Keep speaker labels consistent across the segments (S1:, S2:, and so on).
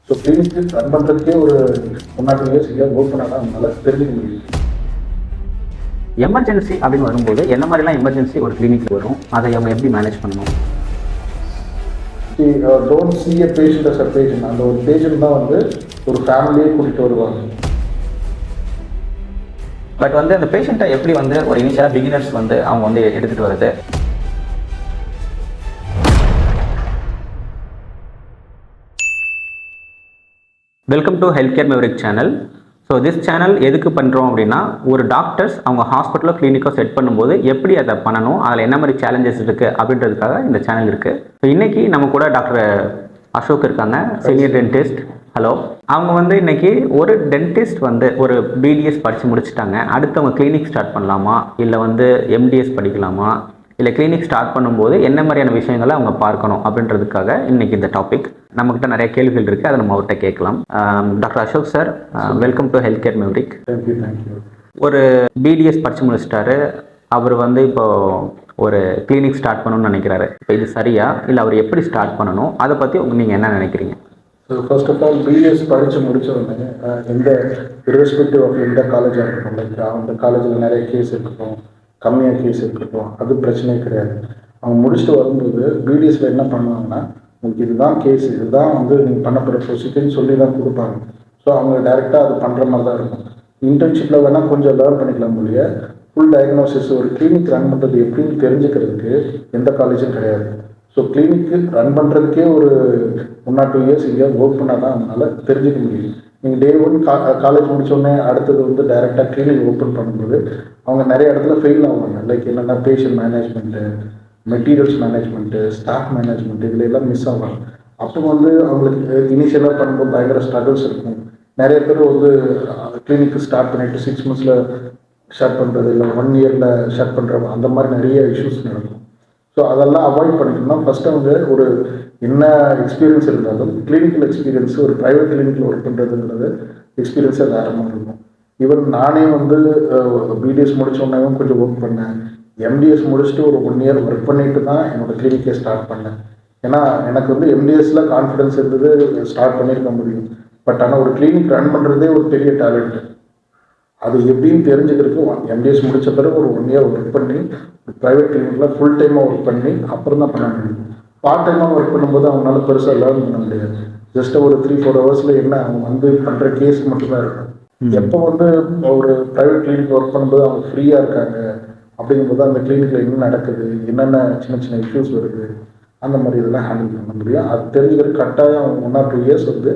S1: So கிளினிக்கு run பண்ணுறதுக்கே ஒரு 1 or 2 years இல்லை ஒர்க் பண்ணால் தான் நம்மளால் தெரிஞ்சுக்க முடியும்.
S2: எமர்ஜென்சி அப்படின்னு வரும்போது என்ன மாதிரிலாம் எமர்ஜென்சி ஒரு கிளினிக் வரும், அதை அவங்க எப்படி மேனேஜ் பண்ணணும்?
S1: Don't see a patient as a patient. அந்த ஒரு பேஷண்ட் தான் வந்து ஒரு ஃபேமிலியே கூட்டிகிட்டு வருவாங்க.
S2: பட் வந்து அந்த பேஷண்ட்டை எப்படி வந்து ஒரு இனிஷியலாக பிகினர்ஸ் வந்து அவங்க வந்து எடுத்துகிட்டு வருது? Welcome to health care maverick channel. So this channel எதுக்கு பண்ணுறோம் அப்படின்னா, ஒரு டாக்டர்ஸ் அவங்க ஹாஸ்பிட்டலோ கிளினிக்கோ செட் பண்ணும்போது எப்படி அதை பண்ணணும், அதில் என்ன மாதிரி சேலஞ்சஸ் இருக்குது அப்படின்றதுக்காக இந்த சேனல் இருக்குது. ஸோ இன்றைக்கி நம்ம கூட டாக்டர் அசோக் இருக்காங்க, சீனியர் டென்டிஸ்ட். ஹலோ. அவங்க வந்து இன்றைக்கி ஒரு டென்டிஸ்ட் வந்து ஒரு பிடிஎஸ் படித்து முடிச்சுட்டாங்க. அடுத்து அவங்க கிளினிக் ஸ்டார்ட் பண்ணலாமா, இல்லை வந்து எம்டிஎஸ் படிக்கலாமா, இல்லை கிளினிக் ஸ்டார்ட் பண்ணும்போது என்ன மாதிரியான விஷயங்களை அவங்க பார்க்கணும் அப்படின்றதுக்காக இன்றைக்கி இந்த டாபிக். நம்மக்கிட்ட நிறைய கேள்விகள் இருக்குது, அதை நம்ம அவர்கிட்ட கேட்கலாம். Doctor Ashok sir, welcome to health care maverick.
S1: Thank you.
S2: ஒரு பிடிஎஸ் படித்து முடிச்சிட்டாரு, அவர் வந்து இப்போது ஒரு கிளினிக் ஸ்டார்ட் பண்ணணும்னு நினைக்கிறாரு. இப்போ இது சரியா, இல்லை அவர் எப்படி ஸ்டார்ட் பண்ணணும், அதை பற்றி நீங்கள் என்ன நினைக்கிறீங்க?
S1: So first of all BS படித்து முடித்தவொடனே எந்த irrespective ஆஃப் எந்த காலேஜாக இருக்கட்டும், லைக் அந்த காலேஜில் நிறைய கேஸ் இருக்கட்டும், கம்மியாக கேஸ் இருக்கட்டும், அது பிரச்சனையே கிடையாது. அவங்க முடிச்சுட்டு வரும்போது பிடிஎஸில் என்ன பண்ணுவாங்கன்னா, உங்களுக்கு இதுதான் கேஸ், இதுதான் வந்து நீங்கள் பண்ண போகிற ப்ரொசீஜர்னு சொல்லி தான் கொடுப்பாங்க. ஸோ அவங்க டைரெக்டாக அது பண்ணுற மாதிரி தான் இருக்கும். இன்டர்ன்ஷிப்பில் வேணால் கொஞ்சம் லேர்ன் பண்ணிக்கலாம் முடிய, ஃபுல் டயக்னோசிஸ் ஒரு கிளினிக் ரன் பண்ணுறது எப்படின்னு தெரிஞ்சுக்கிறதுக்கு எந்த காலேஜும் கிடையாது. ஸோ கிளினிக்கு ரன் பண்ணுறதுக்கே ஒரு 1 or 2 years இங்கே ஒர்க் பண்ணால் தான் அவங்களால தெரிஞ்சுக்க முடியும். நீங்கள் டே 1 காலேஜ் முடித்தோடனே அடுத்தது வந்து டைரெக்டாக கிளினிக் ஓப்பன் பண்ணும்போது அவங்க நிறைய இடத்துல ஃபெயில் ஆவாங்க. லைக் என்னென்னா patient management, materials management, staff management, இதில் எல்லாம் மிஸ் ஆவாங்க. அப்போ வந்து அவங்களுக்கு இனிஷியலாக பண்ணும்போது பயங்கர ஸ்ட்ரகிள்ஸ் இருக்கும். நிறைய பேர் வந்து கிளினிக்கு ஸ்டார்ட் பண்ணிவிட்டு 6 months ஷட் பண்ணுறது, இல்லை 1 year ஷட் பண்ணுறது, அந்த மாதிரி நிறைய இஷ்யூஸ் நடக்கும். ஸோ அதெல்லாம் அவாய்ட் பண்ணிக்கணும்னா ஃபஸ்ட்டு அவங்க ஒரு என்ன எக்ஸ்பீரியன்ஸ் இருந்தாலும் கிளினிக்கல் எக்ஸ்பீரியன்ஸ், ஒரு ப்ரைவேட் கிளினிக்கில் ஒர்க் பண்ணுறதுங்கிறது எக்ஸ்பீரியன்ஸே வேறு மாதிரி இருக்கும். ஈவன் நானே வந்து பிடிஎஸ் முடித்தோடனேவும் கொஞ்சம் ஒர்க் பண்ணேன். எம்டிஎஸ் முடிச்சுட்டு ஒரு 1 year ஒர்க் பண்ணிட்டு தான் என்னோடய கிளினிக்கே ஸ்டார்ட் பண்ணேன். ஏன்னா எனக்கு வந்து எம்டிஎஸில் கான்ஃபிடன்ஸ் இருந்தது, ஸ்டார்ட் பண்ணியிருக்க முடியும். பட் ஆனால் ஒரு கிளினிக் ரன் பண்ணுறதே ஒரு பெரிய டேலண்ட்டு. அது எப்படின்னு தெரிஞ்சுக்கிறதுக்கு எம்டிஎஸ் முடித்த பிறகு ஒரு 1 year ஒர்க் பண்ணி ப்ரைவேட் கிளினிக்கில் ஃபுல் டைமாக ஒர்க் பண்ணி அப்புறம் தான் பண்ண முடியும். பார்ட் டைமாக ஒர்க் பண்ணும்போது அவங்களால பெருசாக லேர்ன் பண்ண முடியாது. ஜஸ்ட் ஒரு 3-4 hours என்ன அவங்க வந்து பண்ணுற கேஸ் மட்டும்தான் இருக்கும். எப்போ வந்து ஒரு ப்ரைவேட் கிளினிக் ஒர்க் பண்ணும்போது அவங்க ஃப்ரீயாக இருக்காங்க அப்படிங்கும்போது அந்த கிளினிக்கில் என்ன நடக்குது, என்னென்ன சின்ன சின்ன இஷ்யூஸ் வருது, அந்த மாதிரி இதெல்லாம் ஹேண்டில் பண்ண முடியும். அது தெரிஞ்சுக்கிறது கட்டாயம் 1 or 2 years வந்து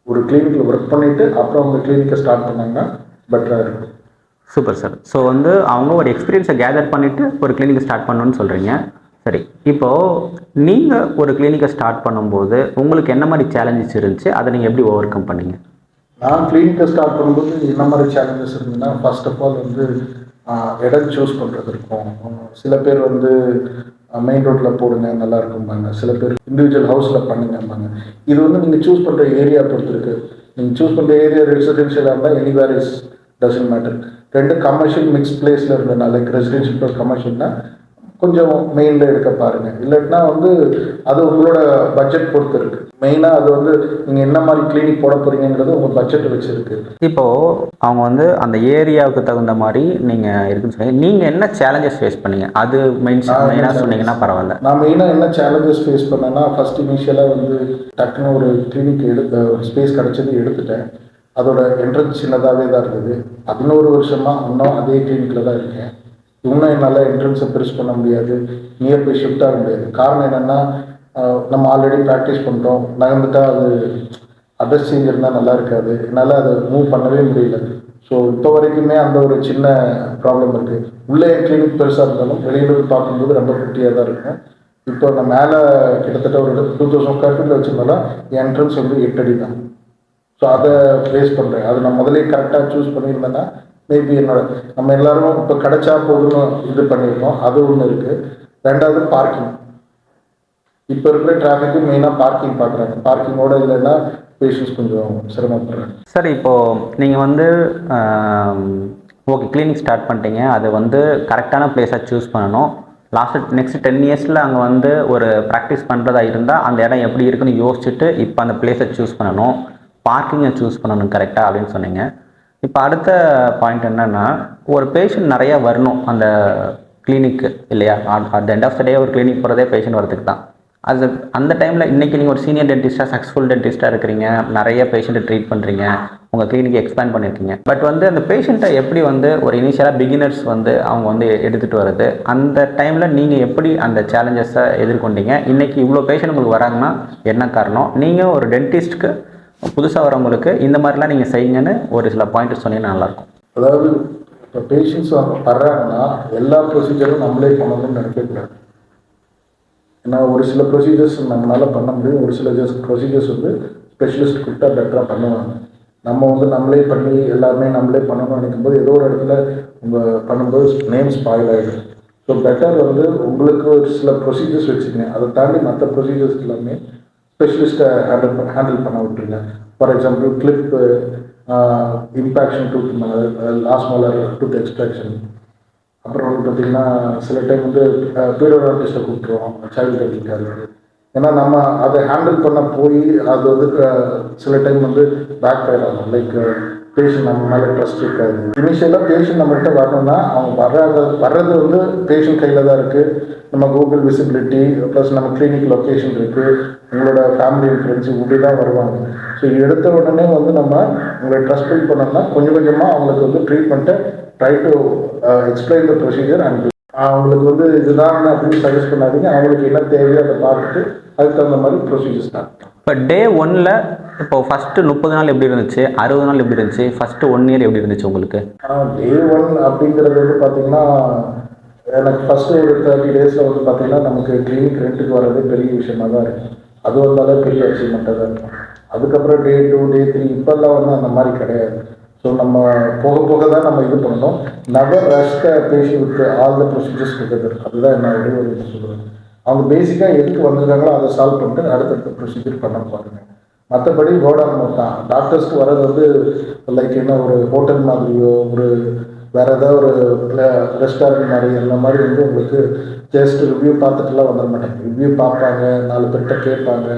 S1: ஒரு கிளினிக்கில் ஒர்க் பண்ணிவிட்டு அப்புறம் அவங்க கிளினிக்கை ஸ்டார்ட் பண்ணாங்கன்னா பெட்டராக இருக்கும்.
S2: Super sir. ஸோ வந்து அவங்க ஒரு எக்ஸ்பீரியன்ஸை கேதர் பண்ணிவிட்டு ஒரு கிளினிக்கை ஸ்டார்ட் பண்ணணும்னு சொல்கிறீங்க. சரி, இப்போது நீங்கள் ஒரு கிளினிக்கை ஸ்டார்ட் பண்ணும்போது உங்களுக்கு என்ன மாதிரி சேலஞ்சஸ் இருந்துச்சு, அதை நீங்கள் எப்படி ஓவர் கம் பண்ணீங்க?
S1: நான் கிளினிக்கை ஸ்டார்ட் பண்ணும்போது என்ன மாதிரி சேலஞ்சஸ் இருந்ததுன்னா, ஃபர்ஸ்ட் ஆஃப் ஆல் வந்து இடம் சூஸ் பண்ணுறது இருக்கும். சில பேர் வந்து மெயின் ரோட்டில் போடுங்க நல்லா இருக்கும்பாங்க, சில பேர் இண்டிவிஜுவல் ஹவுஸில் பண்ணுங்கம்பாங்க. இது வந்து நீங்கள் சூஸ் பண்ணுற ஏரியா பொறுத்து இருக்குது. நீங்கள் சூஸ் பண்ணுற ஏரியா ரெசிடென்ஷியலாக இருந்தால் anywhere is doesn't matter. 2 commercial mix பிளேஸில் இருந்ததுனால, லைக் ரெசிடென்ஷியல் கமர்ஷியல்னால் கொஞ்சம் மெயினில் எடுக்க பாருங்கள். இல்லைன்னா வந்து அது உங்களோட பட்ஜெட் பொறுத்து இருக்குது. மெயினாக அது வந்து நீங்கள் என்ன மாதிரி கிளினிக் போட போகிறீங்கிறது உங்கள் பட்ஜெட்டை வச்சுருக்கு.
S2: இப்போது அவங்க வந்து அந்த ஏரியாவுக்கு தகுந்த மாதிரி நீங்கள் இருக்குன்னு சொன்னீங்க. நீங்கள் என்ன சேலஞ்சஸ் ஃபேஸ் பண்ணீங்க, அது மெயினாக சொன்னீங்கன்னா பரவாயில்ல.
S1: நான் மெயினாக என்ன சேலஞ்சஸ் ஃபேஸ் பண்ணேன்னா, ஃபஸ்ட் இனிஷியலாக வந்து டக்குன்னு ஒரு கிளினிக் ஒரு ஸ்பேஸ் கிடச்சது எடுத்துட்டேன். அதோட என்ட்ரன்ஸ் சின்னதாகவே தான் இருந்தது. 11 வருஷமாக இன்னும் அதே கிளினிக்கில் தான் இருக்கேன். இன்னும் என்னால் என்ட்ரன்ஸை பெருசு பண்ண முடியாது, நியர் பை ஷிஃப்ட் ஆக முடியாது. காரணம் என்னென்னா, நம்ம ஆல்ரெடி ப்ராக்டிஸ் பண்ணுறோம், நகர்ந்துட்டால் அது அட்ரஸ் சேஞ்ச் இருந்தால் நல்லா இருக்காது, என்னால் அதை மூவ் பண்ணவே முடியல. ஸோ இப்போ வரைக்குமே அந்த ஒரு சின்ன ப்ராப்ளம் இருக்குது. உள்ளே கிளினிக் பெருசாக இருந்தாலும் வெளியில் பார்க்கும்போது ரொம்ப குட்டியாக தான் இருக்கும். இப்போ நான் மேலே கிட்டத்தட்ட ஒரு 2000 square feet வச்சுருந்தாலும் என் என்ட்ரன்ஸ் வந்து 8 அடி தான். ஸோ அதை ஃபேஸ் பண்ணுறேன். அது நான் முதலே கரெக்டாக சூஸ் பண்ணியிருந்தேன்னா மேபி நம்ம எல்லோரும் இப்போ கிடைச்சா போதுன்னு இது பண்ணியிருக்கோம். அது ஒன்று இருக்குது. ரெண்டாவது பார்க்கிங். இப்போ இருக்கிற டிராஃபிக்கு மெயினாக பார்க்கிங் பார்க்குறாங்க. பார்க்கிங்கோட இல்லைன்னா பேஷண்ட்ஸ் கொஞ்சம் சிரமப்படுறாங்க.
S2: சார், இப்போது நீங்கள் வந்து ஓகே கிளினிக் ஸ்டார்ட் பண்ணிட்டீங்க, அது வந்து கரெக்டான பிளேஸாக சூஸ் பண்ணணும். நெக்ஸ்ட் 10 இயர்ஸில் அங்கே வந்து ஒரு ப்ராக்டிஸ் பண்ணுறதா இருந்தால் அந்த இடம் எப்படி இருக்குன்னு யோசிச்சுட்டு இப்போ அந்த பிளேஸை சூஸ் பண்ணணும், பார்க்கிங்கை சூஸ் பண்ணணும் கரெக்டாக அப்படின்னு சொன்னீங்க. இப்போ அடுத்த பாயிண்ட் என்னென்னா, ஒரு பேஷண்ட் நிறையா வரணும் அந்த கிளினிக்கு இல்லையா? அட் எண்ட் ஆஃப் த டே ஒரு கிளினிக் போகிறதே பேஷண்ட் வரதுக்கு தான். அந்த டைமில் இன்றைக்கி நீங்கள் ஒரு சீனியர் டென்டிஸ்ட்டாக சக்ஸஸ்ஃபுல் டென்டிஸ்ட்டாக இருக்கிறீங்க, நிறைய பேஷண்ட்டை ட்ரீட் பண்ணுறீங்க, உங்கள் கிளினிக் எக்ஸ்பேண்ட் பண்ணியிருக்கீங்க. பட் வந்து அந்த பேஷண்ட்டை எப்படி வந்து ஒரு இனிஷியலாக பிகினர்ஸ் வந்து அவங்க வந்து எடுத்துகிட்டு வர்றது, அந்த டைமில் நீங்கள் எப்படி அந்த சேலஞ்சஸை எதிர்கொண்டீங்க? இன்றைக்கி இவ்வளோ பேஷண்ட் உங்களுக்கு வராங்கன்னா என்ன காரணம்? நீங்கள் ஒரு டென்டிஸ்ட்டுக்கு புதுசாக வரவங்களுக்கு இந்த மாதிரிலாம் நீங்கள் செய்யுங்கன்னு ஒரு சில பாயிண்ட் சொன்னீங்கன்னா நல்லாயிருக்கும்.
S1: அதாவது இப்போ பேஷண்ட்ஸ் வர்றாங்கன்னா எல்லா ப்ரொசீஜரும் நம்மளே பண்ணணும்னு நினைக்கக்கூடாது. ஏன்னா ஒரு சில ப்ரொசீஜர்ஸ் நம்மளால் பண்ண முடியும், ஒரு சில ப்ரொசீஜர்ஸ் வந்து ஸ்பெஷலிஸ்ட் கூப்பிட்டா பெட்டராக பண்ணுவாங்க. நம்ம வந்து நம்மளே பண்ணி எல்லாருமே நம்மளே பண்ணணும்னு நினைக்கும்போது ஏதோ ஒரு இடத்துல உங்கள் பண்ணும்போது நேம் ஸ்பாயில் ஆகிடும். ஸோ பெட்டர் வந்து உங்களுக்கு ஒரு சில ப்ரொசீஜர்ஸ் வச்சுக்கங்க, அதை தாண்டி மற்ற ப்ரொசீஜர்ஸ் எல்லாமே ஸ்பெஷலிஸ்ட்டை ஹேண்டில் பண்ண விட்டுருங்க. For example clip, impaction tooth, last molar tooth extraction, அப்புறம் வந்து பார்த்திங்கன்னா சில டைம் வந்து பீரியோடான்டிஸ்ட்டை கூப்பிட்ருவோம், சைல்டு டென்டிஸ்டாக. ஏன்னா நம்ம அதை ஹேண்டில் பண்ண போய் அது வந்து சில டைம் வந்து பேக் ஃபயர் ஆகும். லைக் பேஷண்ட் நம்ம மேலே ட்ரஸ்ட் இருக்காது. இனிஷியலாக பேஷண்ட் நம்மள்கிட்ட வரணும்னா அவங்க வர்றது வந்து பேஷண்ட் கையில் தான் இருக்குது. நம்ம கூகுள் விசிபிலிட்டி ப்ளஸ் நம்ம கிளினிக் லொக்கேஷன் இருக்குது, உங்களோட ஃபேமிலி ஃப்ரெண்ட்ஸு இப்படி தான் வருவாங்க. ஸோ எடுத்த உடனே வந்து நம்ம உங்களை ட்ரஸ்ட் பில்ட் பண்ணோம்னா கொஞ்சம் கொஞ்சமாக அவங்களுக்கு வந்து ட்ரீட்மெண்ட்டை try to explain the procedure and அவங்களுக்கு வந்து இதுதான் அப்படின்னு சஜஸ்ட் பண்ணாதீங்க. அவங்களுக்கு என்ன தேவையோ அதை பார்த்துட்டு அதுக்கு தகுந்த மாதிரி ப்ரொசீஜர் ஸ்டார்ட்.
S2: இப்போ டே 1ல் இப்போ ஃபஸ்ட்டு 30 நாள் எப்படி இருந்துச்சு, 60 நாள் எப்படி இருந்துச்சு, ஃபஸ்ட்டு 1 இயர் எப்படி இருந்துச்சு உங்களுக்கு?
S1: டே 1 அப்படிங்கிறது வந்து பார்த்தீங்கன்னா எனக்கு ஃபஸ்ட்டு ஒரு 30 டேஸில் வந்து பார்த்தீங்கன்னா நமக்கு கிளினிக் ரெண்ட்டுக்கு வர்றதே பெரிய விஷயமாக தான் இருக்கும். அது வந்தாலே பெரிய அச்சீவ்மெண்ட்டாக தான் இருக்கும். அதுக்கப்புறம் டே 2, டே 3 இப்போல்லாம் வந்து அந்த மாதிரி கிடையாது. ஸோ நம்ம போக போக தான் நம்ம இது பண்ணணும். Never rush the patient with all the procedures together. அதுதான் என்னோட ஒரு இது சொல்லுவேன். அவங்க பேசிக்காக எதுக்கு வந்திருக்காங்களோ அதை சால்வ் பண்ணிட்டு அடுத்தடுத்த ப்ரொசீஜர் பண்ண பாருங்க. மற்றபடி கோடான் தான் டாக்டர்ஸ்க்கு வர்றது வந்து லைக் என்ன ஒரு ஹோட்டல் மாதிரியோ ஒரு வேறு ஏதாவது ஒரு ரெஸ்டாரண்ட் மாதிரி அந்த மாதிரி வந்து உங்களுக்கு ஜஸ்ட் ரிவ்யூ பார்த்துட்டுலாம் வந்துட மாட்டாங்க. ரிவ்யூ பார்ப்பாங்க, 4 பேர்கிட்ட கேட்பாங்க,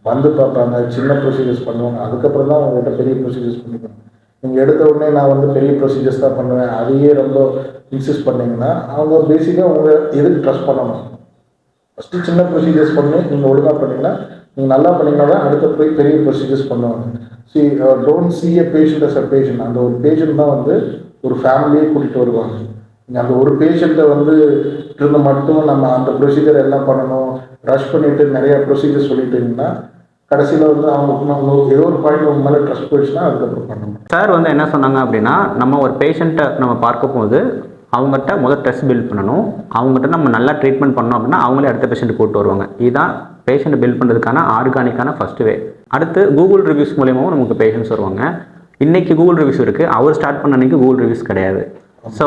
S1: வந்து பார்ப்பாங்க, சின்ன ப்ரொசீஜர்ஸ் பண்ணுவாங்க. அதுக்கப்புறம் தான் அவங்ககிட்ட பெரிய ப்ரொசீஜர்ஸ் பண்ணிப்பாங்க. நீங்கள் எடுத்த உடனே நான் வந்து பெரிய ப்ரொசீஜர்ஸ் தான் பண்ணுவேன் அதையே ரொம்ப இன்சிஸ்ட் பண்ணிங்கன்னா அவங்க பேசிக்காக உங்களை எதுக்கு ட்ரஸ்ட் பண்ணணும்? ஃபஸ்ட்டு சின்ன ப்ரொசீஜர்ஸ் பண்ணி நீங்கள் ஒழுங்காக பண்ணிங்கன்னா நீங்கள் நல்லா பண்ணிங்கன்னா தான் அடுத்த போய் பெரிய ப்ரொசீஜர்ஸ் பண்ணுவாங்க. Don't see a patient as a patient. அந்த ஒரு பேஷண்ட் தான் வந்து ஒரு ஃபேமிலியே கூட்டிகிட்டு வருவாங்க. நீங்கள் அந்த ஒரு பேஷண்ட்டை வந்து இருந்து மட்டும் நம்ம அந்த ப்ரொசீஜர் எல்லாம் பண்ணணும், ரஷ் பண்ணிவிட்டு நிறையா ப்ரொசீஜர் சொல்லிட்டீங்கன்னா கடைசியில் வந்து அவங்க ஏதோ ஒரு பாயிண்ட் உங்க மேலே ட்ரஸ்ட் போயிடுச்சுன்னா அதுக்கப்புறம் பண்ணணும்.
S2: சார் வந்து என்ன சொன்னாங்க அப்படின்னா, நம்ம ஒரு பேஷண்ட்டை நம்ம பார்க்க போது அவங்ககிட்ட முதல் ட்ரஸ்ட் பில்ட் பண்ணணும். அவங்ககிட்ட நம்ம நல்லா ட்ரீட்மெண்ட் பண்ணோம் அப்படின்னா அவங்களே அடுத்த பேஷண்ட் கூப்பிட்டு வருவாங்க. இதுதான் பேஷண்ட் பில்ட் பண்ணுறதுக்கான ஆர்கானிக்கான ஃபஸ்ட்டு வே. அடுத்து கூகுள் ரிவ்யூஸ் மூலியமாகவும் நமக்கு பேஷண்ட்ஸ் வருவாங்க. இன்றைக்கி கூகுள் ரிவ்யூஸ் இருக்குது, அவர் ஸ்டார்ட் பண்ண அன்றைக்கி கூகுள் ரிவ்யூஸ் கிடையாது. ஸோ